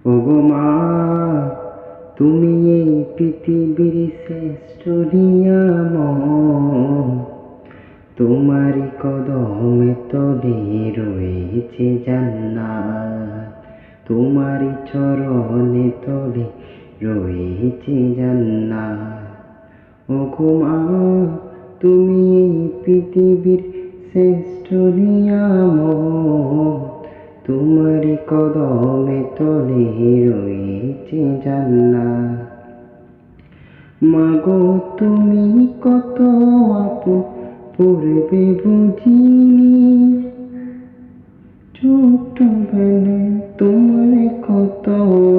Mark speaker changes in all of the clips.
Speaker 1: ওগো মা, তুমি এই পৃথিবীর শ্রেষ্ঠ নিয়ামত, তোমারই কদমে তলে রয়েছে জান্নাত, তোমারই চরণে তলে রয়েছে জান্নাত। ওগো মা, তুমি এই পৃথিবীর শ্রেষ্ঠ নিয়ামত, তোমারই কদমে তলে রয়েছে জান্নাত। মাগো তুমি কত আপন পূর্বে বুঝিনি, ছোটবেলায় তোমার কত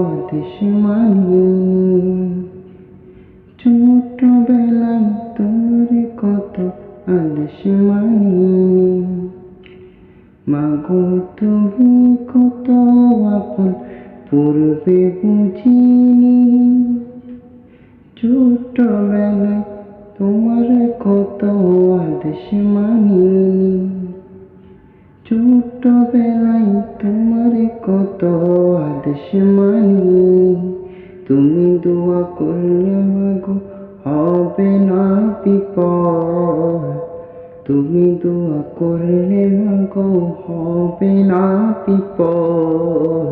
Speaker 1: আদেশ মানিনি, ছোটবেলায় তোমার কত আদেশ মানিনি। মাগো তুমি কত আপন পূর্বে বুঝিনি, ছোটবেলায় তোমার কত আদেশ মানিনি, ছোটবেলায় তোমার কত আদেশ মানিনি। তুমি দোয়া করলে মাগো হবে না বিপদ, তুমি দোয়া করলে মাগো হবে না বিপদ,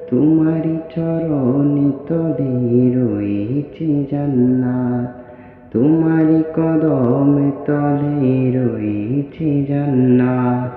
Speaker 1: তোমারই চরণে তলে রয়েছে জান্নাত, তোমারই কদমে তলে রয়েছে জান্নাত।